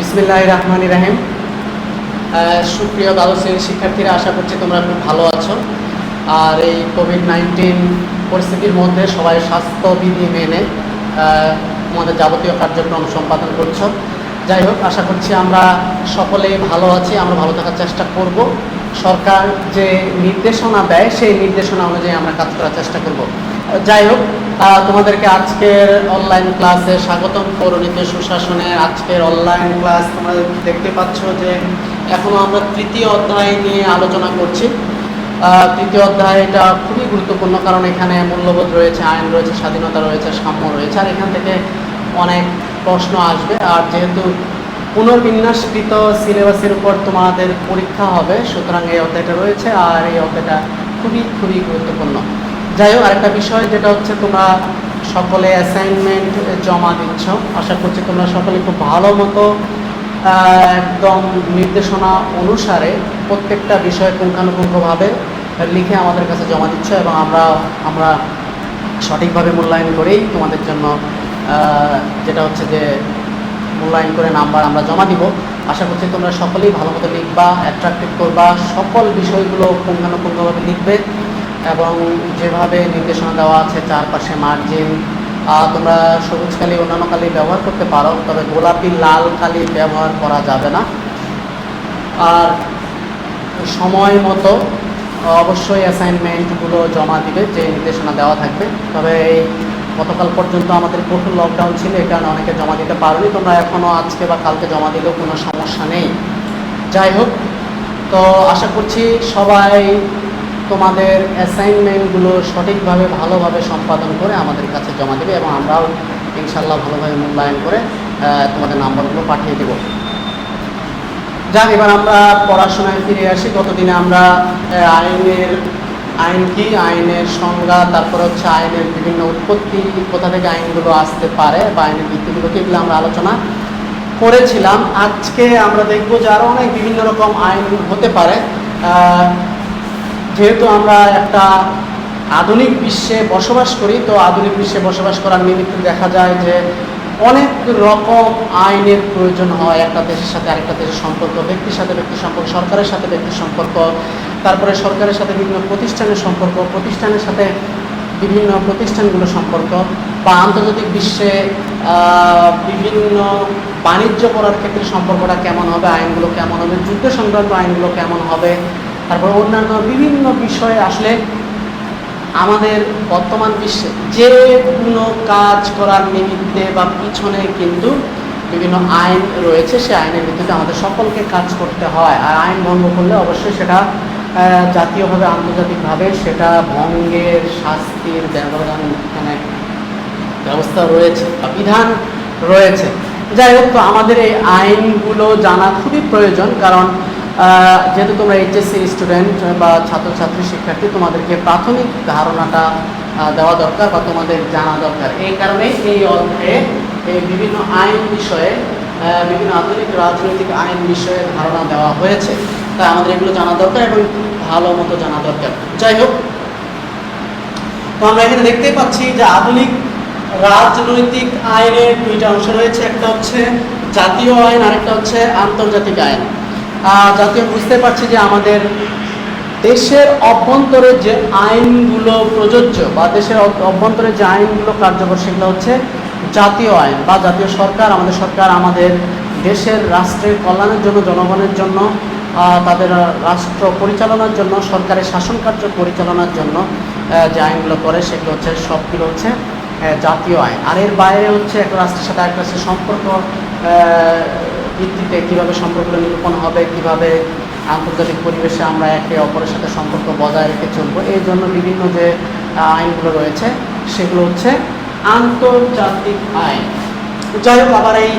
বিসমিল্লাহির রহমানির রহিম। সুপ্রিয় দ্বাদশ শ্রেণীর শিক্ষার্থীরা, আশা করছি তোমরা খুব ভালো আছো। আর এই কোভিড-19 পরিস্থিতির মধ্যে সবাই স্বাস্থ্যবিধি মেনে তোমাদের যাবতীয় কার্যক্রম সম্পাদন করছো। যাই হোক, আশা করছি আমরা সকলেই ভালো আছি, আমরা ভালো থাকার চেষ্টা করব। সরকার যে নির্দেশনা দেয় সেই নির্দেশনা অনুযায়ী আমরা কাজ করার চেষ্টা করব। যাই হোক, তোমাদেরকে আজকের অনলাইন ক্লাসে স্বাগতম। পৌরনীতি সুশাসনের আজকের অনলাইন ক্লাস তোমরা দেখতে পাচ্ছ যে এখনও আমরা তৃতীয় অধ্যায় নিয়ে আলোচনা করছি। তৃতীয় অধ্যায়টা খুবই গুরুত্বপূর্ণ, কারণ এখানে মূল্যবোধ রয়েছে, আইন রয়েছে, স্বাধীনতা রয়েছে, সাম্য রয়েছে, আর এখান থেকে অনেক প্রশ্ন আসবে। আর যেহেতু পুনর্বিন্যাসকৃত সিলেবাসের উপর তোমাদের পরীক্ষা হবে, সুতরাং এই অধ্যায়টা রয়েছে, আর এই অধ্যায়টা খুবই গুরুত্বপূর্ণ। যাই হোক, আরেকটা বিষয় যেটা হচ্ছে, তোমরা সকলে অ্যাসাইনমেন্ট জমা দিচ্ছ। আশা করছি তোমরা সকলে খুব ভালো মতো একদম নির্দেশনা অনুসারে প্রত্যেকটা বিষয় পুঙ্খানুপুঙ্খভাবে লিখে আমাদের কাছে জমা দিচ্ছ, এবং আমরা সঠিকভাবে মূল্যায়ন করেই তোমাদের জন্য যেটা হচ্ছে যে মূল্যায়ন করে নাম্বার আমরা জমা দিব। আশা করছি তোমরা সকলেই ভালো মতো লিখবা, অ্যাট্রাক্টিভ করবা, সকল বিষয়গুলো পুঙ্খানুপুঙ্খভাবে লিখবে, এবং যেভাবে নির্দেশনা দেওয়া আছে চারপাশে মার্জিন, তোমরা সবুজ কালি অন্যান্য কালি ব্যবহার করতে পারো, তবে গোলাপি লাল কালি ব্যবহার করা যাবে না। আর সময় মতো অবশ্যই অ্যাসাইনমেন্টগুলো জমা দিবে যে নির্দেশনা দেওয়া থাকবে। তবে এই গতকাল পর্যন্ত আমাদের কঠোর লকডাউন ছিল, এই কারণে অনেকে জমা দিতে পারোনি। তোমরা এখনও আজকে বা কালকে জমা দিলেও কোনো সমস্যা নেই। যাই হোক, তো আশা করছি সবাই তোমাদের অ্যাসাইনমেন্টগুলো সঠিকভাবে ভালোভাবে সম্পাদন করে আমাদের কাছে জমা দেবে, এবং আমরাও ইনশাল্লাহ ভালোভাবে মূল্যায়ন করে তোমাদের নাম্বারগুলো পাঠিয়ে দেব। যাক, এবার আমরা পড়াশোনায় ফিরে আসি। গতদিনে আমরা আইন কি, আইনের সংজ্ঞা, তারপর হচ্ছে আইনের বিভিন্ন উৎপত্তি, কোথা থেকে আইনগুলো আসতে পারে বা আইনের ভিত্তিগুলো কি, এগুলো আমরা আলোচনা করেছিলাম। আজকে আমরা দেখব যে আরও অনেক বিভিন্ন রকম আইন হতে পারে। যেহেতু আমরা একটা আধুনিক বিশ্বে বসবাস করি, তো আধুনিক বিশ্বে বসবাস করার নিমিত্তে দেখা যায় যে অনেক রকম আইনের প্রয়োজন হয়। একটা দেশের সাথে আরেকটা দেশের সম্পর্ক, ব্যক্তির সাথে ব্যক্তির সম্পর্ক, সরকারের সাথে ব্যক্তির সম্পর্ক, তারপরে সরকারের সাথে বিভিন্ন প্রতিষ্ঠানের সম্পর্ক, প্রতিষ্ঠানের সাথে বিভিন্ন প্রতিষ্ঠানগুলোর সম্পর্ক, বা আন্তর্জাতিক বিশ্বে বিভিন্ন বাণিজ্য করার ক্ষেত্রে সম্পর্কটা কেমন হবে, আইনগুলো কেমন হবে, যুদ্ধ সংক্রান্ত আইনগুলো কেমন হবে, তারপর অন্যান্য বিভিন্ন বিষয়ে আসলে আমাদের বর্তমান বিশ্বে যে কোনো কাজ করার নিমিত্তে বা পিছনে কিন্তু বিভিন্ন আইন রয়েছে। সে আইনের ভিত্তিতে আমাদের সকলকে কাজ করতে হয়, আর আইন ভঙ্গ করলে অবশ্যই সেটা জাতীয়ভাবে আন্তর্জাতিকভাবে সেটা ভঙ্গের শাস্তির এখানে ব্যবস্থা রয়েছে, বিধান রয়েছে। যাই হোক, তো আমাদের এই আইনগুলো জানা খুবই প্রয়োজন, কারণ যেহেতু তোমরা এইচএসসি স্টুডেন্ট বা ছাত্রছাত্রী শিক্ষার্থী, তোমাদেরকে প্রাথমিক ধারণাটা দেওয়া দরকার বা তোমাদের জানা দরকার। এই কারণে এই অধ্যায়ে এই বিভিন্ন আইন বিষয়ে, বিভিন্ন আধুনিক রাজনৈতিক আইন বিষয়ে ধারণা দেওয়া হয়েছে, তাই আমাদের এগুলো জানা দরকার এবং ভালো মতো জানা দরকার। যাই হোক, তো আমরা এখানে দেখতেই পাচ্ছি যে আধুনিক রাজনৈতিক আইনের দুইটা অংশ রয়েছে, একটা হচ্ছে জাতীয় আইন, আরেকটা হচ্ছে আন্তর্জাতিক আইন। জাতীয় বুঝতে পারছি যে আমাদের দেশের অভ্যন্তরে যে আইনগুলো প্রযোজ্য বা দেশের অভ্যন্তরে যে আইনগুলো কার্যকর, সেগুলো হচ্ছে জাতীয় আইন বা জাতীয় সরকার। আমাদের সরকার আমাদের দেশের রাষ্ট্রের কল্যাণের জন্য, জনগণের জন্য, তাদের রাষ্ট্র পরিচালনার জন্য, সরকারের শাসন কার্য পরিচালনার জন্য যে আইনগুলো করে, সেগুলো হচ্ছে সবগুলো হচ্ছে জাতীয় আইন। আর এর বাইরে হচ্ছে এক রাষ্ট্রের সাথে আরেক রাষ্ট্রের সম্পর্ক ভিত্তিতে কীভাবে সম্পর্কগুলো নিরূপণ হবে, কীভাবে আন্তর্জাতিক পরিবেশে আমরা একে অপরের সাথে সম্পর্ক বজায় রেখে চলবো, এই জন্য বিভিন্ন যে আইনগুলো রয়েছে সেগুলো হচ্ছে আন্তর্জাতিক আইন। যাই হোক, আবার এই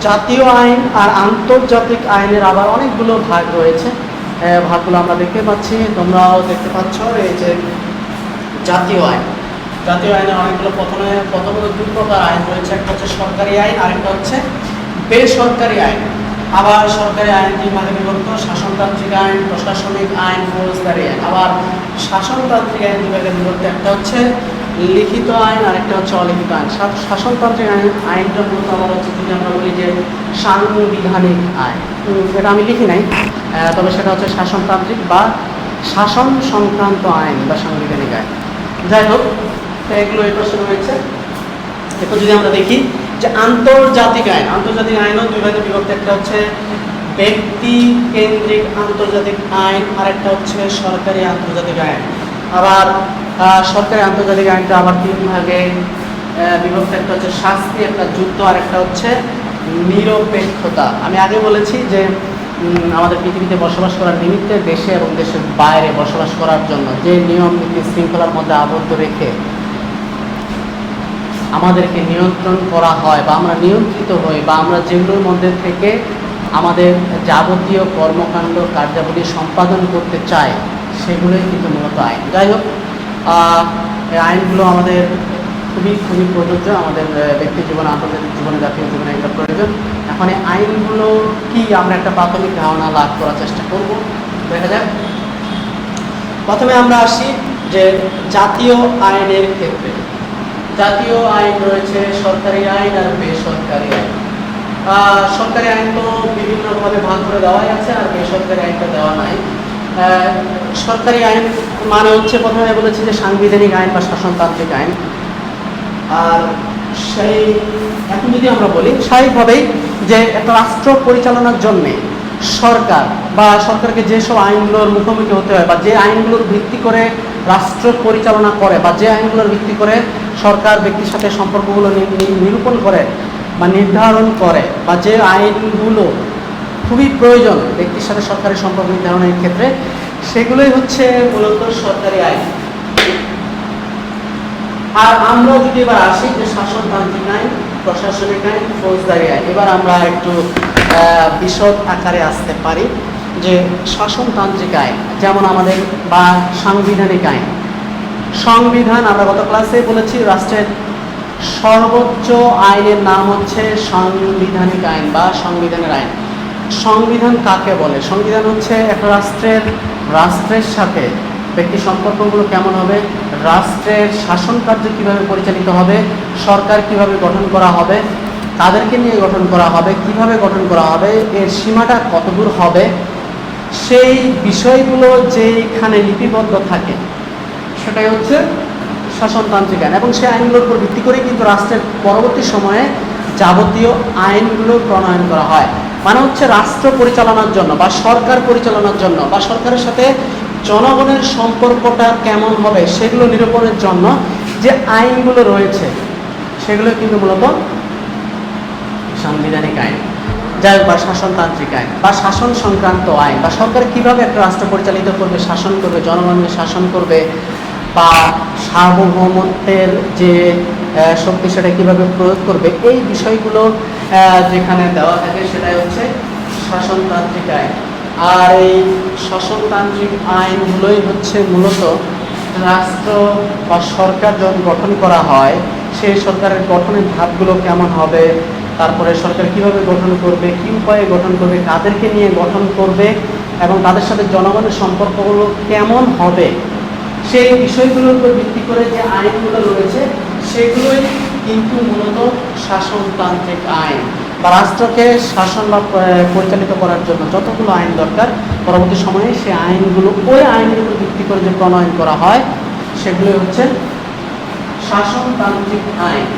জাতীয় আইন আর আন্তর্জাতিক আইনের আবার অনেকগুলো ভাগ রয়েছে। ভাগগুলো আমরা দেখতে পাচ্ছি, তোমরাও দেখতে পাচ্ছ। এই যে জাতীয় আইন, জাতীয় আইনের অনেকগুলো প্রথমত দুই প্রকার আইন রয়েছে, একটা হচ্ছে সরকারি আইন, আরেকটা হচ্ছে বেসরকারি আইন। আবার সরকারি আইন তিন ভাগে বিভক্ত: শাসনতান্ত্রিক আইন, প্রশাসনিক আইন, ফৌজদারি আইন। আবার শাসনতান্ত্রিক আইন দুই ভাগে বিভক্ত, একটা হচ্ছে লিখিত আইন, আরেকটা হচ্ছে অলিখিত আইন। শাসনতান্ত্রিক আইনটা মূলত আমরা হচ্ছে, যদি আমরা বলি যে সাংবিধানিক আইন। এটা আমি লিখি নাই, তবে সেটা হচ্ছে শাসনতান্ত্রিক বা শাসন সংক্রান্ত আইন বা সাংবিধানিক আইন। যাই হোক, এগুলো এই প্রশ্ন হয়েছে। এখন যদি আমরা দেখি যে আন্তর্জাতিক আইন, আন্তর্জাতিক আইনও দুই ভাগে বিভক্ত। একটা হচ্ছে ব্যক্তি কেন্দ্রিক আন্তর্জাতিক আইন, আর একটা হচ্ছে সরকারি আন্তর্জাতিক আইন। আবার সরকারি আন্তর্জাতিক আইনটা আবার তিন ভাগে বিভক্ত। একটা হচ্ছে শাস্তি, একটা যুদ্ধ, আর একটা হচ্ছে নিরপেক্ষতা। আমি আগে বলেছি যে আমাদের পৃথিবীতে বসবাস করার নিমিত্তে দেশে এবং দেশের বাইরে বসবাস করার জন্য যে নিয়ম নীতি শৃঙ্খলার মধ্যে আবদ্ধ রেখে আমাদেরকে নিয়ন্ত্রণ করা হয় বা আমরা নিয়ন্ত্রিত হই, বা আমরা যেগুলোর মধ্যে থেকে আমাদের যাবতীয় কর্মকাণ্ড কার্যাবলী সম্পাদন করতে চাই, সেগুলোই কিন্তু মূলত আইন। যাই হোক, এই আইনগুলো আমাদের খুবই খুবই প্রযোজ্য আমাদের ব্যক্তি জীবনে, আন্তর্জাতিক জীবনে, জাতীয় জীবনে এটা প্রয়োজন। এখন এই আইনগুলো কি আমরা একটা প্রাথমিক ধারণা লাভ করার চেষ্টা করব। দেখা যাক, প্রথমে আমরা আসি যে জাতীয় আইনের ক্ষেত্রে। জাতীয় আইন রয়েছে সরকারি আইন আর বেসরকারি আইন। সরকারি আইন তো বিভিন্নভাবে ভাগ করে দেওয়াই আছে, আর বেসরকারি আইনটা দেওয়া নাই। সরকারি আইন মানে হচ্ছে, প্রথমে বলেছি যে সাংবিধানিক আইন বা শাসনতান্ত্রিক আইন। আর সেই এখন যদি আমরা বলি স্বাভাবিকভাবেই যে একটা রাষ্ট্র পরিচালনার জন্যে সরকার বা সরকারকে যেসব আইনগুলোর মুখোমুখি হতে হয়, বা যে আইনগুলোর ভিত্তি করে রাষ্ট্র পরিচালনা করে, বা যে আইনগুলোর ভিত্তি করে সরকার ব্যক্তির সাথে সম্পর্কগুলো নিরূপণ করে বা নির্ধারণ করে, বা যে আইনগুলো খুবই প্রয়োজন ব্যক্তির সাথে সরকারের সম্পর্ক নির্ধারণের ক্ষেত্রে, সেগুলোই হচ্ছে মূলত সরকারি আইন। আর আমরা যদি এবার আসি যে শাসনতান্ত্রিক আইন, প্রশাসনিক আইন, ফৌজদারি আইন, এবার আমরা একটু বিশদ আকারে আসতে পারি যে শাসনতান্ত্রিক আইন যেমন আমাদের বা সাংবিধানিক আইন। সংবিধান আমরা গত ক্লাসে বলেছি রাষ্ট্রের সর্বোচ্চ আইনের নাম হচ্ছে সাংবিধানিক আইন বা সংবিধানের আইন। সংবিধান কাকে বলে? সংবিধান হচ্ছে একটা রাষ্ট্রের সাথে ব্যক্তি সম্পর্কগুলো কেমন হবে, রাষ্ট্রের শাসন কার্য কীভাবে পরিচালিত হবে, সরকার কিভাবে গঠন করা হবে, তাদেরকে নিয়ে গঠন করা হবে, কিভাবে গঠন করা হবে, এর সীমাটা কতদূর হবে, সেই বিষয়গুলো যেখানে লিপিবদ্ধ থাকে সেটাই হচ্ছে শাসনতান্ত্রিক আইন। এবং সেই আইনগুলোর উপর ভিত্তি করেই কিন্তু রাষ্ট্রের পরবর্তী সময়ে যাবতীয় আইনগুলো প্রণয়ন করা হয়। মানে হচ্ছে রাষ্ট্র পরিচালনার জন্য বা সরকার পরিচালনার জন্য বা সরকারের সাথে জনগণের সম্পর্কটা কেমন হবে সেগুলো নিরূপণের জন্য যে আইনগুলো রয়েছে সেগুলো কিন্তু মূলত সাংবিধানিক আইন, যাই হোক, বা শাসনতান্ত্রিক আইন বা শাসন সংক্রান্ত আইন, বা সরকার কিভাবে একটা রাষ্ট্র পরিচালিত করবে, শাসন করবে, জনগণকে শাসন করবে, বা সার্বভৌমত্বের যে শক্তি সেটা কীভাবে প্রয়োগ করবে, এই বিষয়গুলো যেখানে দেওয়া থাকে সেটাই হচ্ছে শাসনতান্ত্রিক আইন। আর এই শাসনতান্ত্রিক আইনগুলোই হচ্ছে মূলত রাষ্ট্র বা সরকার যখন গঠন করা হয় সেই সরকারের গঠনের ধাপগুলো কেমন হবে, তারপরে সরকার কিভাবে গঠন করবে, কী উপায়ে গঠন করবে, কাদেরকে নিয়ে গঠন করবে, এবং তাদের সাথে জনগণের সম্পর্কগুলো কেমন হবে, সেই বিষয়গুলোর উপর ভিত্তি করে যে আইনগুলো রয়েছে সেগুলোই কিন্তু মূলত শাসনতান্ত্রিক আইন। বা রাষ্ট্রকে শাসন বা পরিচালিত করার জন্য যতগুলো আইন দরকার পরবর্তী সময়ে সেই আইনগুলো, ওই আইনের উপর ভিত্তি করে যে প্রণয়ন করা হয় সেগুলোই হচ্ছে শাসনতান্ত্রিক আইন।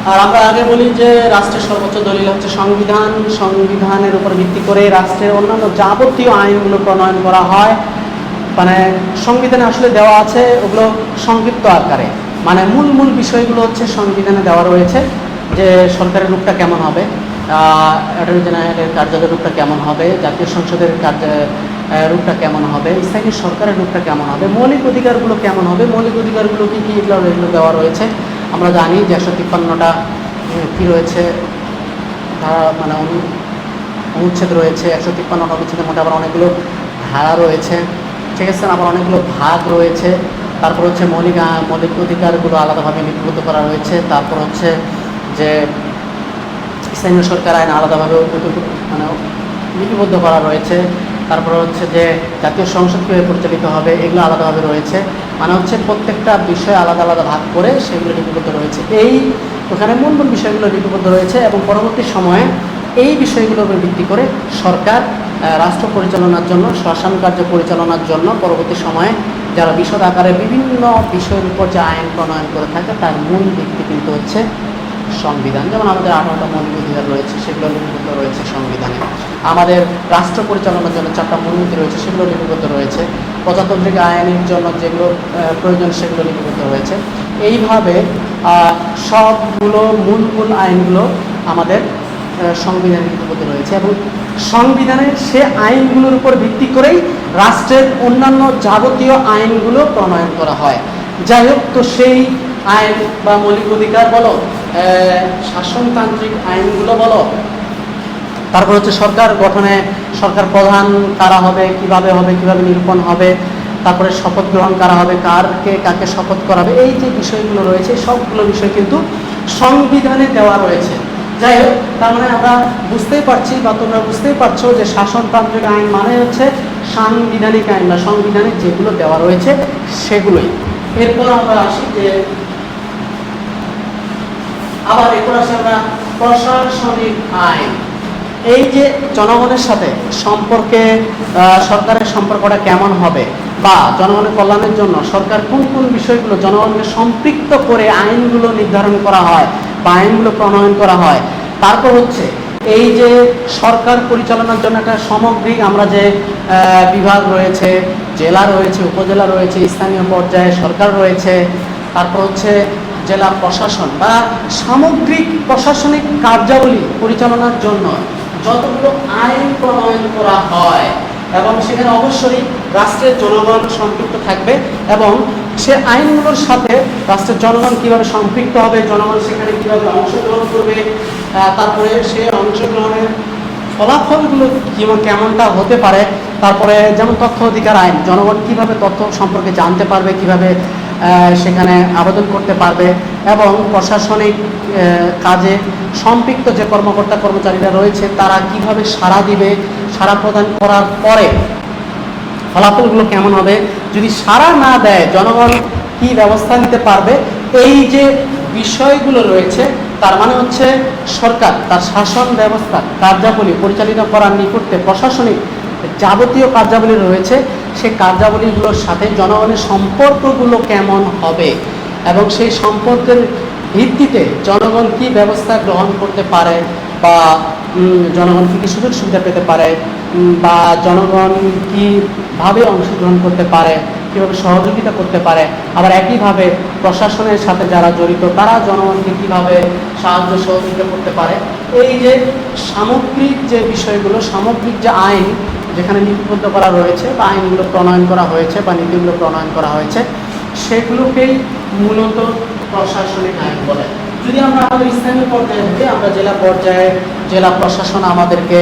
আর আমরা আগে বলি যে রাষ্ট্রের সর্বোচ্চ দলিল হচ্ছে সংবিধান। সংবিধানের উপর ভিত্তি করে রাষ্ট্রের অন্যান্য যাবতীয় আইনগুলো প্রণয়ন করা হয়। মানে সংবিধানে আসলে দেওয়া আছে ওগুলো সংক্ষিপ্ত আকারে, মানে মূল বিষয়গুলো হচ্ছে সংবিধানে দেওয়া রয়েছে যে সরকারের রূপটা কেমন হবে, অ্যাটর্নি জেনারেলের কার্যালয়ের রূপটা কেমন হবে, জাতীয় সংসদের রূপটা কেমন হবে, স্থায়ী সরকারের রূপটা কেমন হবে, মৌলিক অধিকারগুলো কেমন হবে, মৌলিক অধিকারগুলো কী কী এগুলো দেওয়া রয়েছে। আমরা জানি যে 153টা কী রয়েছে, মানে অনুচ্ছেদ রয়েছে, 153টা অনুচ্ছেদের মধ্যে আবার অনেকগুলো ধারা রয়েছে, ঠিক আছে, আবার অনেকগুলো ভাগ রয়েছে। তারপর হচ্ছে মৌলিক অধিকারগুলো আলাদাভাবে লিপিবদ্ধ করা রয়েছে। তারপর হচ্ছে যে স্থানীয় সরকার আইন আলাদাভাবে মানে লিপিবদ্ধ করা রয়েছে। তারপরে হচ্ছে যে জাতীয় সংসদ কীভাবে পরিচালিত হবে, এগুলো আলাদাভাবে রয়েছে। মানে হচ্ছে প্রত্যেকটা বিষয় আলাদা আলাদা ভাগ করে সেগুলো লিপিবদ্ধ রয়েছে। ওখানে মূল মূল বিষয়গুলো লিপিবদ্ধ রয়েছে এবং পরবর্তী সময়ে এই বিষয়গুলোর উপর ভিত্তি করে সরকার রাষ্ট্র পরিচালনার জন্য, শাসন কার্য পরিচালনার জন্য পরবর্তী সময়ে যারা বিশদ আকারে বিভিন্ন বিষয়ের উপর যে আইন প্রণয়ন করে থাকে তার মূল ভিত্তি কিন্তু হচ্ছে সংবিধান। যেমন আমাদের 18টা মৌলিক অধিকার রয়েছে, সেগুলো লিপিবদ্ধ রয়েছে সংবিধানে। আমাদের রাষ্ট্র পরিচালনার জন্য 4টা মূলনীতি রয়েছে, সেগুলো লিপিবদ্ধ রয়েছে। প্রজাতান্ত্রিক আইনের জন্য যেগুলো প্রয়োজন সেগুলো লিপিবদ্ধ রয়েছে। এইভাবে সবগুলো মূল মূল আইনগুলো আমাদের সংবিধানে লিপিবদ্ধ রয়েছে এবং সংবিধানের সে আইনগুলোর উপর ভিত্তি করেই রাষ্ট্রের অন্যান্য যাবতীয় আইনগুলো প্রণয়ন করা হয়। যাই হোক, তো সেই আইন বা মৌলিক অধিকার বলো, শাসনতান্ত্রিক আইনগুলো বলো, তারপর হচ্ছে সরকার গঠনে সরকার প্রধান কারা হবে, কিভাবে নিরূপণ হবে, তারপরে শপথ গ্রহণ করা হবে, কাকে শপথ করাবে, এই যে বিষয়গুলো রয়েছে সবগুলো বিষয় কিন্তু সংবিধানে দেওয়া রয়েছে। যাই হোক, তার মানে আমরা বুঝতেই পারছি বা তোমরা বুঝতেই পারছো যে শাসনতান্ত্রিক আইন মানে হচ্ছে সাংবিধানিক আইন বা সংবিধানে যেগুলো দেওয়া রয়েছে সেগুলোই। এরপর আমরা আসি যে আমরা প্রশাসনিক আইন। এই যে জনগণের সাথে সরকারের সম্পর্কটা কেমন হবে বা জনগণের কল্যাণের জন্য সরকার কোন কোন বিষয়গুলো জনগণকে সম্পৃক্ত করে আইনগুলো নির্ধারণ করা হয় বা আইনগুলো প্রণয়ন করা হয়। তারপর হচ্ছে এই যে সরকার পরিচালনার জন্য একটা সামগ্রিক আমরা যে বিভাগ রয়েছে, জেলা রয়েছে, উপজেলা রয়েছে, স্থানীয় পর্যায়ে সরকার রয়েছে, তারপর হচ্ছে জেলা প্রশাসন বা সামগ্রিক প্রশাসনিক কার্যাবলী পরিচালনার জন্য যতগুলো আইন প্রণয়ন করা হয় এবং সেখানে অবশ্যই রাষ্ট্রের জনগণ সম্পৃক্ত থাকবে এবং সে আইনগুলোর সাথে রাষ্ট্রের জনগণ কিভাবে সম্পৃক্ত হবে, জনগণ সেখানে কিভাবে অংশগ্রহণ করবে, তারপরে সে অংশগ্রহণের ফলাফলগুলো কেমনটা হতে পারে, তারপরে যেমন তথ্য অধিকার আইন, জনগণ কিভাবে তথ্য সম্পর্কে জানতে পারবে, কিভাবে সেখানে আবেদন করতে পারবে এবং প্রশাসনিক কাজে সম্পৃক্ত যে কর্মকর্তা কর্মচারীরা রয়েছে তারা কিভাবে সাড়া দিবে, সাড়া প্রদান করার পরে ফলাফলগুলো কেমন হবে, যদি সাড়া না দেয় জনগণ কি ব্যবস্থা নিতে পারবে। এই যে বিষয়গুলো রয়েছে তার মানে হচ্ছে সরকার তার শাসন ব্যবস্থা কার্যাবলী পরিচালিত করার নিকটে প্রশাসনিক যাবতীয় কার্যাবলী রয়েছে, সেই কার্যাবলীগুলোর সাথে জনগণের সম্পর্কগুলো কেমন হবে এবং সেই সম্পর্কের ভিত্তিতে জনগণ কি ব্যবস্থা গ্রহণ করতে পারে বা জনগণ কী কী সুযোগ সুবিধা পেতে পারে বা জনগণ কীভাবে অংশগ্রহণ করতে পারে, কীভাবে সহযোগিতা করতে পারে, আবার একইভাবে প্রশাসনের সাথে যারা জড়িত তারা জনগণকে কীভাবে সাহায্য সহযোগিতা করতে পারে। এই যে সামগ্রিক যে বিষয়গুলো, সামগ্রিক যে আইন যেখানে লিপিবদ্ধ করা রয়েছে বা আইনগুলো প্রণয়ন করা হয়েছে বা নীতিগুলো প্রণয়ন করা হয়েছে সেগুলোকেই মূলত প্রশাসনিক আইন বলে। যদি আমরা আমাদের স্থানীয় পর্যায়ে থেকে আমরা জেলা পর্যায়ে জেলা প্রশাসন আমাদেরকে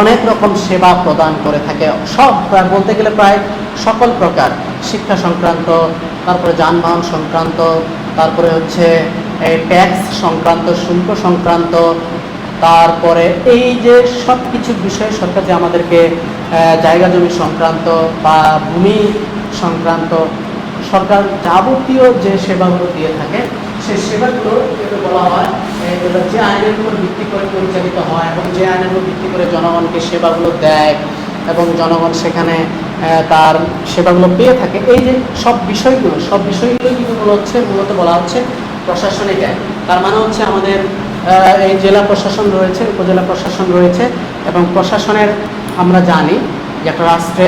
অনেক রকম সেবা প্রদান করে থাকে, সব বলতে গেলে প্রায় সকল প্রকার, শিক্ষা সংক্রান্ত, তারপরে যানবাহন সংক্রান্ত, তারপরে হচ্ছে ট্যাক্স সংক্রান্ত, শুল্ক সংক্রান্ত, তারপরে এই যে সব কিছু বিষয় সরকার যে আমাদেরকে জায়গা জমি সংক্রান্ত বা ভূমি সংক্রান্ত সরকার যাবতীয় যে সেবাগুলো দিয়ে থাকে সেই সেবাগুলো বলা হয় যে আইনের উপর ভিত্তি করে পরিচালিত হয় এবং যে আইনের উপর ভিত্তি করে জনগণকে সেবাগুলো দেয় এবং জনগণ সেখানে তার সেবাগুলো পেয়ে থাকে। এই যে সব বিষয়গুলো কিন্তু মূলত বলা হচ্ছে প্রশাসনিক আইন। তার মানে হচ্ছে আমাদের এই জেলা প্রশাসন রয়েছে, উপজেলা প্রশাসন রয়েছে এবং প্রশাসনের আমরা জানি যে একটা রাষ্ট্রে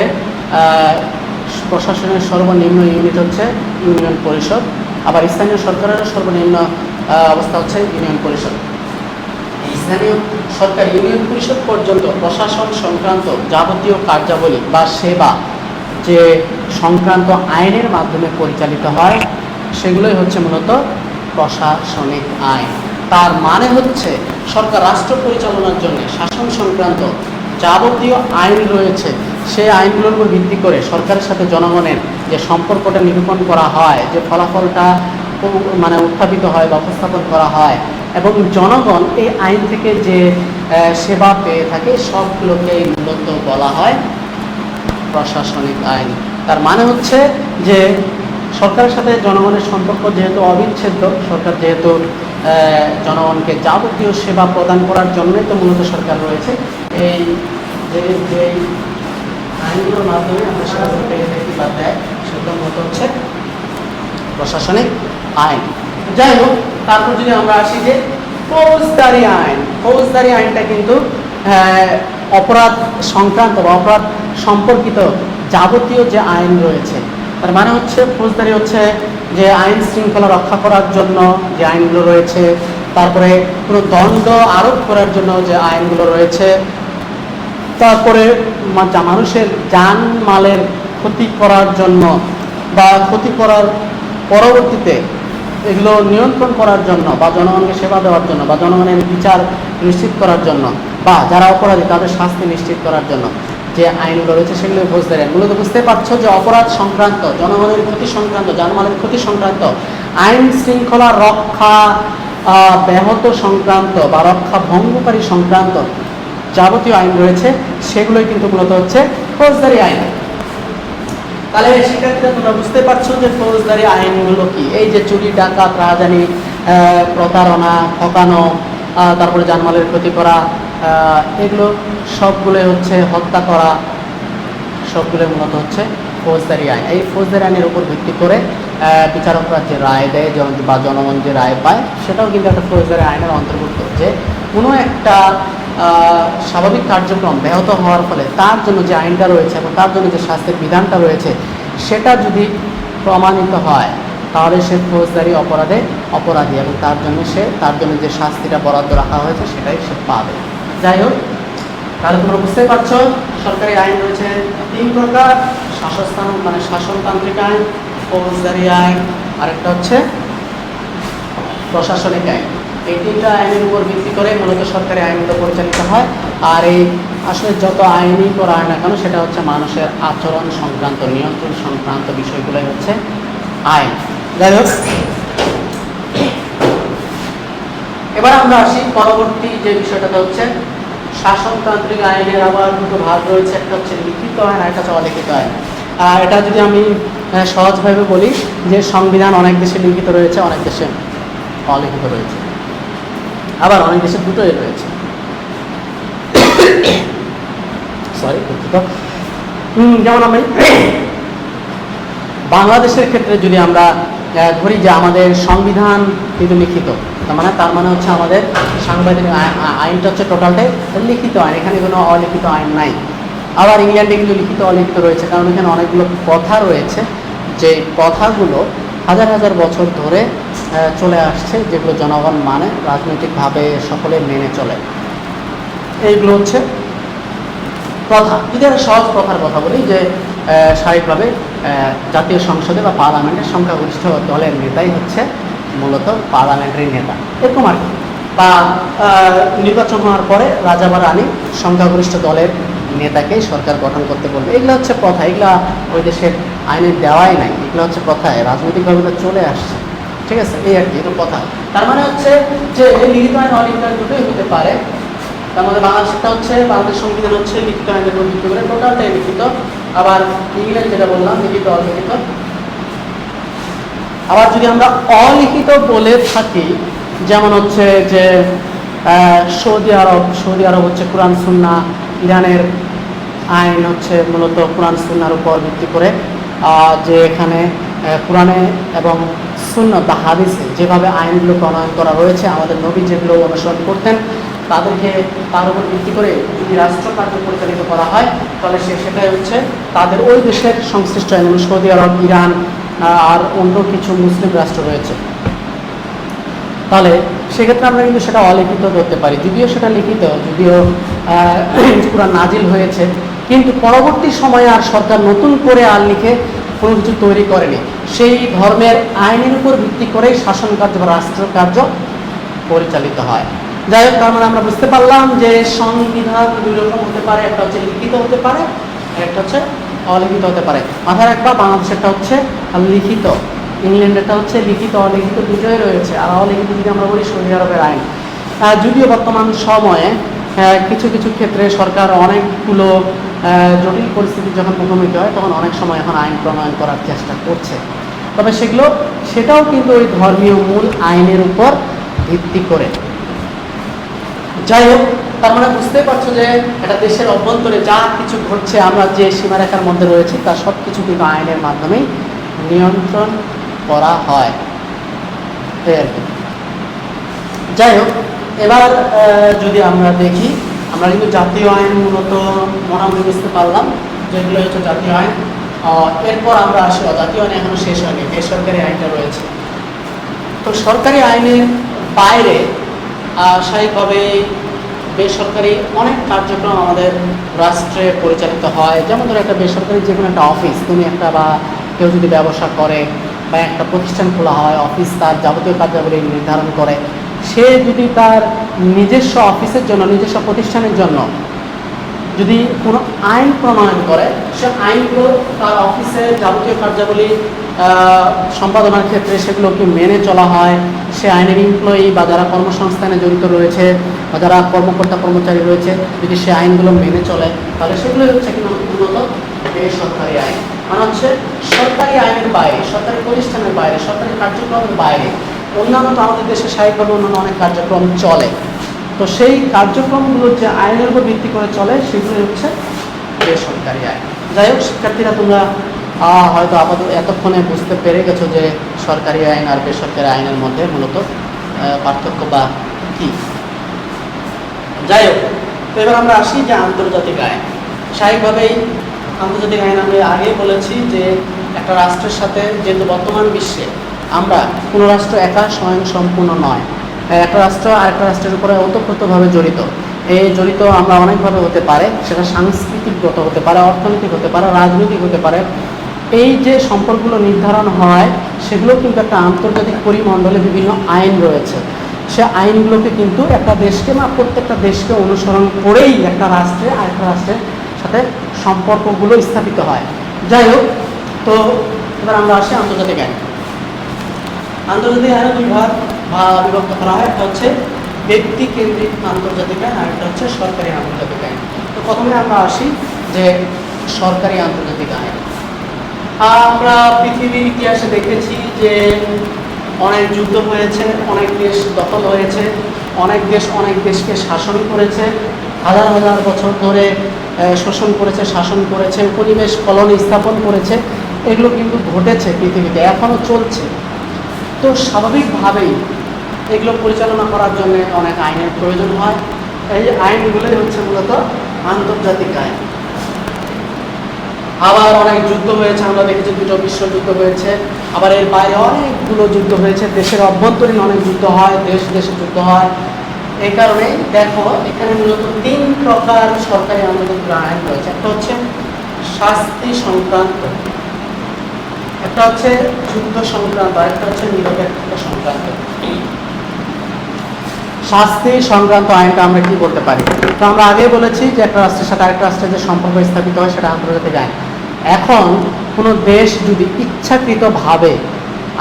প্রশাসনের সর্বনিম্ন ইউনিট হচ্ছে ইউনিয়ন পরিষদ, আবার স্থানীয় সরকারের সর্বনিম্ন অবস্থা হচ্ছে ইউনিয়ন পরিষদ। স্থানীয় সরকার ইউনিয়ন পরিষদ পর্যন্ত প্রশাসন সংক্রান্ত যাবতীয় কার্যাবলী বা সেবা যে সংক্রান্ত আইনের মাধ্যমে পরিচালিত হয় সেগুলোই হচ্ছে মূলত প্রশাসনিক আইন। তার মানে হচ্ছে সরকার রাষ্ট্র পরিচালনার জন্য শাসন সংক্রান্ত যাবতীয় আইন রয়েছে সেই আইনগুলোর উপর ভিত্তি করে সরকারের সাথে জনগণের যে সম্পর্কটা নিরূপণ করা হয়, যে ফলাফলটা উত্থাপিত হয় বা উপস্থাপন করা হয় এবং জনগণ এই আইন থেকে যে সেবা পেয়ে থাকে সবগুলোকে মূলত বলা হয় প্রশাসনিক আইন। তার মানে হচ্ছে যে সরকারের সাথে জনগণের সম্পর্ক যেহেতু অবিচ্ছেদ্য, সরকার যেহেতু জনগণকে যাবতীয় সেবা প্রদান করার জন্যই তো মূলত সরকার রয়েছে। এই যে আইনগুলোর মাধ্যমে আমরা সেবা পেয়ে থাকি বা দেয় সেগুলো মূলত হচ্ছে প্রশাসনিক আইন। যাই হোক, তারপর যদি আমরা আসি যে ফৌজদারি আইন, ফৌজদারি আইনটা কিন্তু অপরাধ সংক্রান্ত বা অপরাধ সম্পর্কিত যাবতীয় যে আইন রয়েছে, তার মানে হচ্ছে ফৌজদারি হচ্ছে যে আইন শৃঙ্খলা রক্ষা করার জন্য যে আইনগুলো রয়েছে, তারপরে কোনো দণ্ড আরোপ করার জন্য যে আইনগুলো রয়েছে, তারপরে মানুষের জানমালের ক্ষতি করার জন্য বা ক্ষতি করার পরবর্তীতে এগুলো নিয়ন্ত্রণ করার জন্য বা জনগণকে সেবা দেওয়ার জন্য বা জনগণের বিচার নিশ্চিত করার জন্য বা যারা অপরাধী তাদের শাস্তি নিশ্চিত করার জন্য যে আইনগুলো রয়েছে সেগুলো ফৌজদারি আইন। মূলত বুঝতে পারছো যে অপরাধ সংক্রান্ত, জনগণের ক্ষতি সংক্রান্ত, জানমালের ক্ষতি সংক্রান্ত, আইন শৃঙ্খলা রক্ষা ব্যাহত সংক্রান্ত বা রক্ষা ভঙ্গকারী সংক্রান্ত যাবতীয় আইন রয়েছে সেগুলোই কিন্তু মূলত হচ্ছে ফৌজদারি আইন। তাহলে শিক্ষার্থীরা তোমরা বুঝতে পারছো যে ফৌজদারি আইনগুলো কি। এই যে চুরি, ডাকাত, রাহাজানি, প্রতারণা, ঠকানো, তারপরে জানমালের ক্ষতি করা, এগুলো সবগুলোই হচ্ছে হত্যা করা, সবগুলো মূলত হচ্ছে ফৌজদারি আইন। এই ফৌজদারি আইনের উপর ভিত্তি করে বিচারকরা যে রায় দেয় বা জনগণ যে রায় পায় সেটাও কিন্তু একটা ফৌজদারি আইনের অন্তর্ভুক্ত। যে কোনো একটা স্বাভাবিক কার্যক্রম ব্যাহত হওয়ার ফলে তার জন্য যে আইনটা রয়েছে এবং তার জন্য যে শাস্তির বিধানটা রয়েছে সেটা যদি প্রমাণিত হয় তাহলে সে ফৌজদারি অপরাধে অপরাধী এবং তার জন্য যে শাস্তিটা বরাদ্দ রাখা হয়েছে সেটাই সে পাবে। যাই হোক, তাহলে তোমরা বুঝতে পারছো সরকারি আইন রয়েছে 3 প্রকার: শাসনতান্ত্রিক আইন, ফৌজদারি আইন, আরেকটা হচ্ছে প্রশাসনিক আইন। এই 3টা আইনের উপর ভিত্তি করে মূলত সরকারি আইনগুলো পরিচালিত হয়। আর এই আসলে যত আইনই করা হয় না কেন সেটা হচ্ছে মানুষের আচরণ সংক্রান্ত, নিয়ন্ত্রণ সংক্রান্ত বিষয়গুলোই হচ্ছে আইন। যাই হোক, এবার আমরা আসি পরবর্তী যে বিষয়টা হচ্ছে শাসনতান্ত্রিক আইনের আবার 2টো ভাগ রয়েছে, একটা হচ্ছে লিখিত আইন আর একটা হচ্ছে অলিখিত আইন। এটা যদি আমি সহজভাবে বলি যে সংবিধান অনেক দেশে লিখিত রয়েছে, অনেক দেশে অলিখিত রয়েছে, আবার অনেক দেশে দুটোই রয়েছে। সরি, দুঃখিত। যেমন আমি বাংলাদেশের ক্ষেত্রে যদি আমরা ধরি যে আমাদের সংবিধান কিন্তু লিখিত, তার মানে হচ্ছে আমাদের সাংবিধানিক আইনটা হচ্ছে টোটালটাই লিখিত আইন, এখানে কোনো অলিখিত আইন নাই। আবার ইংল্যান্ডে কিন্তু লিখিত অলিখিত রয়েছে, কারণ এখানে অনেকগুলো কথা রয়েছে যে কথাগুলো হাজার হাজার বছর ধরে চলে আসছে, যেগুলো জনগণ মানে, রাজনৈতিকভাবে সকলে মেনে চলে। এইগুলো হচ্ছে প্রথা। যদি আমরা সহজ প্রথার কথা বলি যে স্বাভাবিকভাবে জাতীয় সংসদে বা পার্লামেন্টের সংখ্যাগরিষ্ঠ দলের নেতাই হচ্ছে মূলত পার্লামেন্টারি নেতা, এরকম আর কি। বা নির্বাচন হওয়ার পরে রাজা বা রানী সংখ্যাগরিষ্ঠ দলের নেতাকেই সরকার গঠন করতে বলবে। এগুলো হচ্ছে প্রথা, এগুলো ওই দেশের আইনে দেওয়াই নাই, এগুলো হচ্ছে প্রথায় রাজনৈতিকভাবে চলে আসছে। ঠিক আছে, এই আর কি, এটা কথা। তার মানে হচ্ছে যে লিখিত আইন অলিখিত আইন দুটোই হতে পারে। তার মধ্যে বাংলাদেশটা হচ্ছে, বাংলাদেশ সংবিধান হচ্ছে লিখিত আইনের উপর ভিত্তি করে টোটালটাই লিখিত। আবার ইংল্যান্ড যেটা বললাম লিখিত অলিখিত। আবার যদি আমরা অলিখিত বলে থাকি, যেমন হচ্ছে যে সৌদি আরব হচ্ছে কোরআন সুন্নাহ, ইরানের আইন হচ্ছে মূলত কোরআন সুন্নাহর উপর ভিত্তি করে, যে এখানে কোরআনে এবং সুন্নাহ বা হাদিসে যেভাবে আইনগুলো প্রণয়ন করা রয়েছে, আমাদের নবী যেগুলো অনুসরণ করতেন তাদেরকে তার উপর ভিত্তি করে যদি রাষ্ট্র কার্য পরিচালিত করা হয় তাহলে সেটাই হচ্ছে তাদের ওই দেশের সংশ্লিষ্ট আইন। সৌদি আরব, ইরান আর অন্য কিছু মুসলিম রাষ্ট্র রয়েছে, তাহলে সেক্ষেত্রে আমরা কিন্তু সেটা অলিখিত ধরতে পারি। যদিও সেটা লিখিত, যদিও কোরআন নাজিল হয়েছে, কিন্তু পরবর্তী সময়ে আর সরকার নতুন করে আর লিখে কোনো কিছু তৈরি করেনি, সেই ধর্মের আইনের উপর ভিত্তি করেই শাসন কার্য বা রাষ্ট্র কার্য পরিচালিত হয়। যাই হোক, তার মানে আমরা বুঝতে পারলাম যে সংবিধান 2 রকম হতে পারে, একটা হচ্ছে লিখিত হতে পারে, একটা হচ্ছে অলিখিত হতে পারে। মাথায় রাখবা, বাংলাদেশেরটা হচ্ছে লিখিত, ইংল্যান্ডেরটা হচ্ছে লিখিত অলিখিত দুটোই রয়েছে। আর অলিখিত যদি আমরা বলি সৌদি আরবের আইন। যদিও বর্তমান সময়ে কিছু কিছু ক্ষেত্রে সরকার অনেকগুলো জটিল পরিস্থিতি যখন মুখোমুখি হয় তখন অনেক সময় এখন আইন প্রণয়ন করার চেষ্টা করছে, তবে সেটাও কিন্তু ওই ধর্মীয় মূল আইনের উপর ভিত্তি করে। যাই হোক, তার মানে বুঝতে পারছো যে একটা দেশের অভ্যন্তরে যা কিছু ঘটছে, আমরা যে সীমারেখার মধ্যে রয়েছি তার সব কিছু কিন্তু আইনের মাধ্যমেই নিয়ন্ত্রণ করা হয়। যাই হোক, এবার যদি আমরা দেখি, আমরা কিন্তু জাতীয় আইন মূলত মোটামুটি বুঝতে পারলাম যেগুলো হচ্ছে জাতীয় আইন। এরপর আমরা আসি অজাতীয় আইন, এখনো শেষ হয়নি, বেসরকারি আইনটা রয়েছে। তো সরকারি আইনের বাইরে স্বাভাবিকভাবে বেসরকারি অনেক কার্যক্রম আমাদের রাষ্ট্রে পরিচালিত হয়। যেমন ধরো একটা বেসরকারি যে কোনো একটা অফিস, তুমি একটা বা কেউ যদি ব্যবসা করে বা একটা প্রতিষ্ঠান খোলা হয়, অফিস তার যাবতীয় কার্যাবলী নির্ধারণ করে। সে যদি তার নিজস্ব অফিসের জন্য, নিজস্ব প্রতিষ্ঠানের জন্য যদি কোনো আইন প্রণয়ন করে, সে আইনগুলো তার অফিসের যাবতীয় কার্যাবলী সম্পাদনার ক্ষেত্রে সেগুলোকে মেনে চলা হয়। সে আইনের এমপ্লয়ি বা যারা কর্মসংস্থানে জড়িত রয়েছে বা যারা কর্মকর্তা কর্মচারী রয়েছে, যদি সে আইনগুলো মেনে চলে তাহলে সেগুলোই হচ্ছে কিন্তু মূলত বেসরকারি আইন। মানে হচ্ছে সরকারি আইনের বাইরে, সরকারি প্রতিষ্ঠানের বাইরে, সরকারি কার্যক্রমের বাইরে অন্যান্য তো আমাদের দেশে স্বাভাবিকভাবে অন্যান্য অনেক কার্যক্রম চলে। তো সেই কার্যক্রমগুলো যে আইনের উপর ভিত্তি করে চলে সেগুলোই হচ্ছে বেসরকারি আইন। যাই হোক শিক্ষার্থীরা, তোমরা হয়তো আপাতত এতক্ষণে বুঝতে পেরে গেছো যে সরকারি আইন আর বেসরকারি আইনের মধ্যে মূলত পার্থক্য বা কী। যাই হোক, তো এবার আমরা আসি যে আন্তর্জাতিক আইন। স্বাভাবিকভাবেই আন্তর্জাতিক আইন আমি আগেই বলেছি যে একটা রাষ্ট্রের সাথে, যেহেতু বর্তমান বিশ্বে আমরা কোনো রাষ্ট্র একা স্বয়ং সম্পূর্ণ নয়, একটা রাষ্ট্র আরেকটা রাষ্ট্রের উপরে ওতপ্রোতভাবে জড়িত। এই জড়িত আমরা অনেকভাবে হতে পারে, সেটা সাংস্কৃতিকগত হতে পারে, অর্থনৈতিক হতে পারে, রাজনৈতিক হতে পারে। এই যে সম্পর্কগুলো নির্ধারণ হয় সেগুলো কিন্তু একটা আন্তর্জাতিক পরিমণ্ডলে বিভিন্ন আইন রয়েছে। সে আইনগুলোকে কিন্তু একটা দেশকে বা প্রত্যেকটা দেশকে অনুসরণ করেই একটা রাষ্ট্রে আরেকটা রাষ্ট্রের সাথে সম্পর্কগুলো স্থাপিত হয়। যাই হোক, তো এবার আমরা আসি আন্তর্জাতিক আইন। আন্তর্জাতিক আইনে দুই ভাগ বিভক্ত করা হয়। একটা হচ্ছে ব্যক্তি কেন্দ্রিক আন্তর্জাতিক আইন, আর একটা হচ্ছে সরকারি আন্তর্জাতিক আইন। তো প্রথমে আমরা আসি যে সরকারি আন্তর্জাতিক আইন। আমরা পৃথিবীর ইতিহাসে দেখেছি যে অনেক যুদ্ধ হয়েছে, অনেক দেশ দখল হয়েছে, অনেক দেশ অনেক দেশকে শাসন করেছে, হাজার হাজার বছর ধরে শোষণ করেছে, শাসন করেছে, উপনিবেশ কলোনি স্থাপন করেছে। এগুলো কিন্তু ঘটেছে পৃথিবীতে, এখনও চলছে। তো স্বাভাবিকভাবেই এগুলো পরিচালনা করার জন্য অনেক আইনের প্রয়োজন হয়। এই আইনগুলোই হচ্ছে মূলত আন্তর্জাতিক আইন। আবার অনেক যুদ্ধ হয়েছে, আমরা দেখেছি দুটো বিশ্বযুদ্ধ হয়েছে। আবার এর বাইরে অনেকগুলো যুদ্ধ হয়েছে, দেশের অভ্যন্তরীণ অনেক যুদ্ধ হয়, দেশ দেশে যুদ্ধ হয়। এই কারণে দেখো এখানে মূলত তিন প্রকার সরকারি আন্তর্জাতিক আইন রয়েছে। একটা হচ্ছে শাস্তি সংক্রান্ত, একটা হচ্ছে যুদ্ধ সংক্রান্ত, আর একটা হচ্ছে নিরপেক্ষতা সংক্রান্ত। শাস্তি সংক্রান্ত আইনটা আমরা কি বলতে পারি? তো আমরা আগে বলেছি যে একটা রাষ্ট্রের সাথে আরেকটা রাষ্ট্রের যে সম্পর্ক স্থাপিত হয় সেটা আন্তর্জাতিক আইন। এখন কোনো দেশ যদি ইচ্ছাকৃতভাবে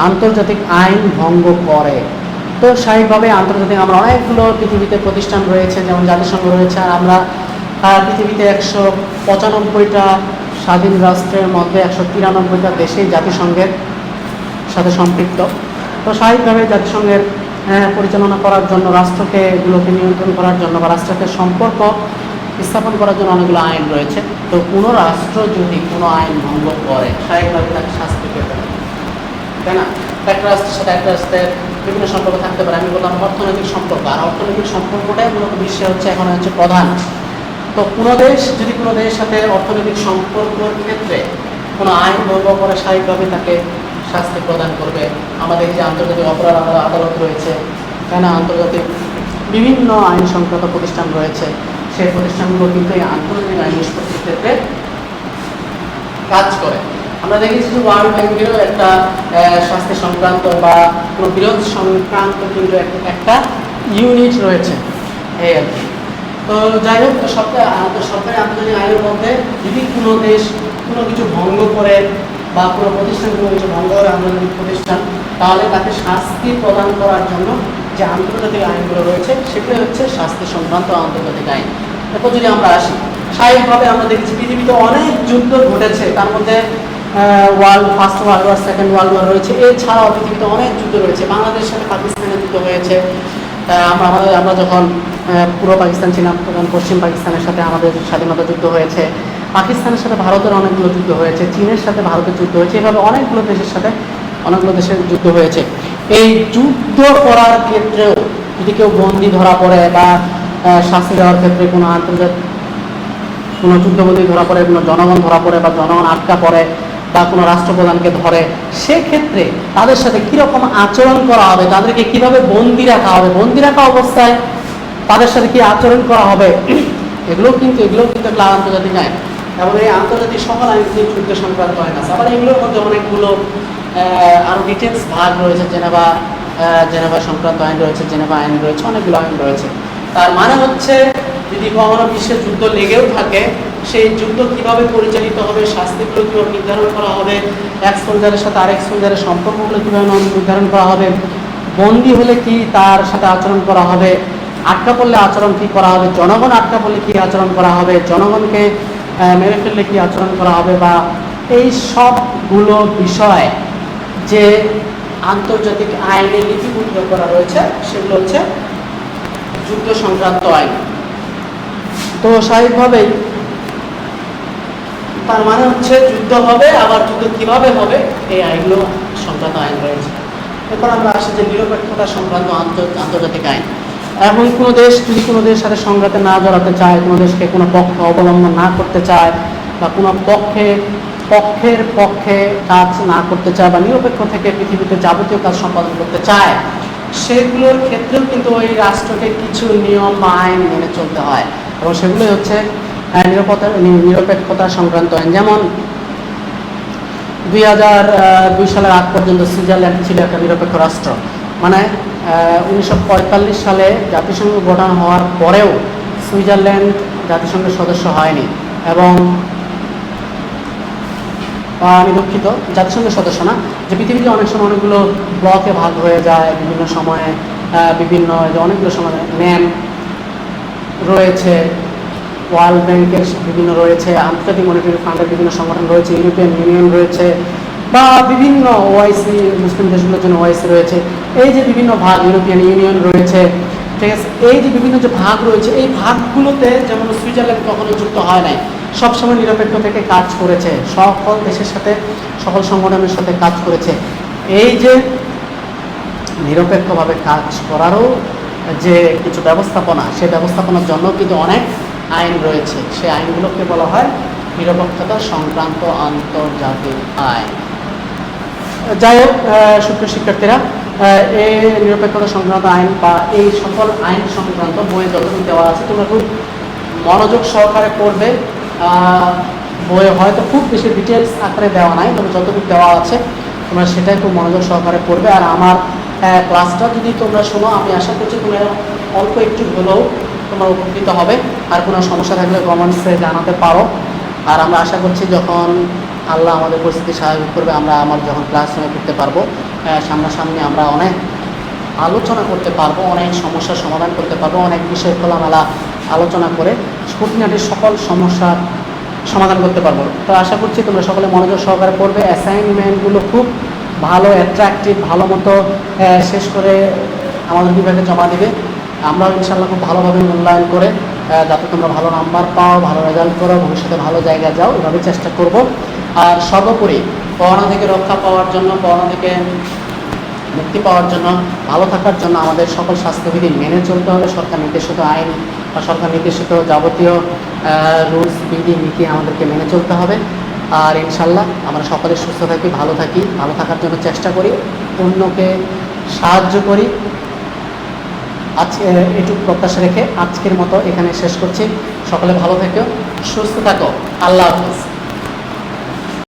আন্তর্জাতিক আইন ভঙ্গ করে, তো স্বাভাবিকভাবে আন্তর্জাতিক আমরা অনেকগুলো পৃথিবীতে প্রতিষ্ঠান রয়েছে, যেমন জাতিসংঘ রয়েছে। আর আমরা পৃথিবীতে 195টা স্বাধীন রাষ্ট্রের মধ্যে 193টা দেশেই জাতিসংঘের সাথে সম্পৃক্ত। তো স্বাভাবিকভাবে জাতিসংঘের পরিচালনা করার জন্য, রাষ্ট্রকে এগুলোকে নিয়ন্ত্রণ করার জন্য বা রাষ্ট্রের সম্পর্ক স্থাপন করার জন্য অনেকগুলো আইন রয়েছে। তো কোনো রাষ্ট্র যদি কোনো আইন ভঙ্গ করে স্বাভাবিকভাবে তাকে শাস্তি পেতে হবে, তাই না? একটা রাষ্ট্রের সাথে একটা রাষ্ট্রের বিভিন্ন সম্পর্ক থাকতে পারে। আমি বললাম অর্থনৈতিক সম্পর্ক, আর অর্থনৈতিক সম্পর্কটাই মূলত বিশ্বে হচ্ছে এখন হচ্ছে প্রধান। তো কোনো দেশ যদি কোনো দেশের সাথে অর্থনৈতিক সম্পর্কের ক্ষেত্রে কোনো আইন ভঙ্গ করে স্বাভাবিকভাবে তাকে শাস্তি প্রদান করবে। আমাদের যে আন্তর্জাতিক অপরাধ আদালত রয়েছে, তাই না, আন্তর্জাতিক বিভিন্ন আইন সংক্রান্ত প্রতিষ্ঠান রয়েছে, সেই প্রতিষ্ঠানগুলো কিন্তু এই আন্তর্জাতিক আইন নিষ্পত্তির ক্ষেত্রে কাজ করে। আমরা দেখেছি যে ওয়ার্ল্ড ব্যাংকেরও একটা শাস্তি সংক্রান্ত বা কোনো বিরোধ সংক্রান্ত কিন্তু একটা ইউনিট রয়েছে, এই আর কি। তো যাই হোক, সরকারি আন্তর্জাতিক আইনের মধ্যে যদি কোনো দেশ কোনো কিছু ভঙ্গ করে বা কোনো প্রতিষ্ঠানগুলো হচ্ছে ভঙ্গ করে আন্তর্জাতিক প্রতিষ্ঠান, তাহলে তাকে শাস্তি প্রদান করার জন্য যে আন্তর্জাতিক আইনগুলো রয়েছে সেগুলো হচ্ছে শাস্তি সংক্রান্ত আন্তর্জাতিক আইন। এরপর যদি আমরা আসি, স্বাভাবিকভাবে আমরা দেখছি পৃথিবীতে অনেক যুদ্ধ ঘটেছে, তার মধ্যে first world war, second world war রয়েছে, এছাড়াও পৃথিবীতে অনেক যুদ্ধ রয়েছে। বাংলাদেশের সাথে পাকিস্তানের যুদ্ধ হয়েছে, আমরা যখন পুরো পাকিস্তান ছিলাম তখন পশ্চিম পাকিস্তানের সাথে আমাদের স্বাধীনতা যুদ্ধ হয়েছে, পাকিস্তানের সাথে ভারতের অনেকগুলো যুদ্ধ হয়েছে, চীনের সাথে ভারতের যুদ্ধ হয়েছে, এভাবে অনেকগুলো দেশের সাথে অনেকগুলো দেশের যুদ্ধ হয়েছে। এই যুদ্ধ করার ক্ষেত্রেও যদি কেউ বন্দী ধরা পড়ে বা শাস্তি দেওয়ার ক্ষেত্রে কোনো আন্তর্জাতিক কোনো যুদ্ধবন্দী ধরা পড়ে, কোনো জনগণ ধরা পড়ে বা জনগণ আটকা পড়ে বা কোনো রাষ্ট্রপ্রধানকে ধরে, সেক্ষেত্রে তাদের সাথে কীরকম আচরণ করা হবে, তাদেরকে কিভাবে বন্দী রাখা হবে, বন্দী রাখা অবস্থায় তাদের সাথে কি আচরণ করা হবে, এগুলোও কিন্তু একটা আন্তর্জাতিক আইন। এবং এই আন্তর্জাতিক সকল আইন কিন্তু যুদ্ধ সংক্রান্ত আইন আছে। আবার এগুলোর মধ্যে অনেকগুলো আরও ডিটেলস ভাগ রয়েছে, জেনেভা সংক্রান্ত আইন রয়েছে, জেনেভা আইন রয়েছে, অনেকগুলো আইন রয়েছে। তার মানে হচ্ছে যদি কখনো বিশ্বের যুদ্ধ লেগেও থাকে, সেই যুদ্ধ কিভাবে পরিচালিত হবে, শাস্তিগুলো কীভাবে নির্ধারণ করা হবে, এক সোলজারের সাথে আরেক সোলজারের সম্পর্কগুলো কীভাবে নির্ধারণ করা হবে, বন্দী হলে কি তার সাথে আচরণ করা হবে, আটকা পড়লে আচরণ কী করা হবে, জনগণ আটকা পড়লে কী আচরণ করা হবে, জনগণকে মেরে ফেললে কী আচরণ করা হবে, বা এই সবগুলো বিষয় যে আন্তর্জাতিক আইনে লিপিবদ্ধ করা রয়েছে সেগুলো হচ্ছে যুদ্ধ সংক্রান্ত আইন। তো স্বাভাবিকভাবেই তার মানে হচ্ছে যুদ্ধ হবে, আবার যুদ্ধ কিভাবে হবে এই আইনগুলো সংক্রান্ত আইন রয়েছে। এরপর আমরা আসি যে নিরপেক্ষতা সংক্রান্ত আন্তর্জাতিক আইন। এবং কোনো দেশ যদি কোনো দেশের সাথে সংঘাতে না জড়াতে চায়, কোনো দেশকে কোনো পক্ষ অবলম্বন না করতে চায়, বা কোনো পক্ষের পক্ষে কাজ না করতে চায়, বা নিরপেক্ষ থেকে পৃথিবীতে যাবতীয় কাজ সম্পাদন করতে চায়, সেগুলোর ক্ষেত্রেও কিন্তু ওই রাষ্ট্রকে কিছু নিয়ম বা আইন মেনে চলতে হয়। এবং সেগুলোই হচ্ছে নিরপেক্ষতা সংক্রান্ত আইন। যেমন 2002 সালের আগ পর্যন্ত সুইজারল্যান্ড ছিল একটা নিরপেক্ষ রাষ্ট্র। মানে 1945 সালে জাতিসংঘ গঠন হওয়ার পরেও সুইজারল্যান্ড জাতিসংঘের সদস্য হয়নি, এবং আমি দুঃখিত, জাতিসংঘের সদস্য না, যে পৃথিবীতে অনেক সময় অনেকগুলো ব্লকে ভাগ হয়ে যায় বিভিন্ন সময়ে, বিভিন্ন অনেকগুলো সময় ন্যাম রয়েছে, ওয়ার্ল্ড ব্যাংকের বিভিন্ন রয়েছে, আন্তর্জাতিক মনিটারি ফান্ডের বিভিন্ন সংগঠন রয়েছে, ইউরোপিয়ান ইউনিয়ন রয়েছে, বা বিভিন্ন ওআইসি, মুসলিম দেশগুলোর জন্য ওআইসি রয়েছে, এই যে বিভিন্ন ভাগ, ইউরোপিয়ান ইউনিয়ন রয়েছে, ঠিক আছে। এই যে বিভিন্ন যে ভাগ রয়েছে, এই ভাগগুলোতে যেমন সুইজারল্যান্ড কখনো যুক্ত হয় নাই, সবসময় নিরপেক্ষ থেকে কাজ করেছে, সকল দেশের সাথে সকল সংগঠনের সাথে কাজ করেছে। এই যে নিরপেক্ষভাবে কাজ করারও যে কিছু ব্যবস্থাপনা, সেই ব্যবস্থাপনার জন্য কিন্তু অনেক আইন রয়েছে, সেই আইনগুলোকে বলা হয় নিরপেক্ষতা সংক্রান্ত আন্তর্জাতিক আইন। যাই হোক, সুপ্রিয় শিক্ষার্থীরা, এই নিরপেক্ষতা সংক্রান্ত আইন বা এই সকল আইন সংক্রান্ত বইয়ে যতটুকু দেওয়া আছে তোমরা খুব মনোযোগ সহকারে পড়বে। বইয়ে হয়তো খুব বেশি ডিটেলস আকারে দেওয়া নাই, তবে যতটুকু দেওয়া আছে তোমরা সেটাই খুব মনোযোগ সহকারে পড়বে। আর আমার ক্লাসটা যদি তোমরা শোনো, আমি আশা করছি তোমরা অল্প একটু হলেও তোমরা উপকৃত হবে। আর কোনো সমস্যা থাকলে কমেন্টসে জানাতে পারো। আর আমরা আশা করছি যখন আল্লাহ আমাদের পরিস্থিতি স্বাভাবিক করবে, আমরা যখন ক্লাসরুমে করতে পারবো, সামনাসামনি আমরা অনেক আলোচনা করতে পারবো, অনেক সমস্যার সমাধান করতে পারবো, অনেক বিষয় খোলামেলা আলোচনা করে খুঁটিনাটির সকল সমস্যার সমাধান করতে পারবো। তো আশা করছি তোমরা সকলে মনোযোগ সহকারে পড়বে, অ্যাসাইনমেন্টগুলো খুব ভালো, অ্যাট্রাকটিভ, ভালো মতো শেষ করে আমাদের বিভাগে জমা দেবে। আমরাও ইনশাআল্লাহ খুব ভালোভাবে মূল্যায়ন করে যাতে তোমরা ভালো নাম্বার পাও, ভালো রেজাল্ট করো, ভবিষ্যতে ভালো জায়গায় যাও, এভাবে চেষ্টা করব। আর সর্বোপরি করোনা থেকে রক্ষা পাওয়ার জন্য, করোনা থেকে মুক্তি পাওয়ার জন্য, ভালো থাকার জন্য আমাদের সকল স্বাস্থ্যবিধি মেনে চলতে হবে। সরকার নির্দেশিত আইন বা সরকার নির্দেশিত যাবতীয় রুলস, বিধি, নীতি আমাদেরকে মেনে চলতে হবে। আর ইনশাল্লাহ আমরা সকলে সুস্থ থাকি, ভালো থাকি, ভালো থাকার জন্য চেষ্টা করি, অন্যকে সাহায্য করি। আজকে এটুকু প্রত্যাশা রেখে আজকের মতো এখানে শেষ করছি। সকলে ভালো থেকো, সুস্থ থাকো, আল্লাহ হাফেজ।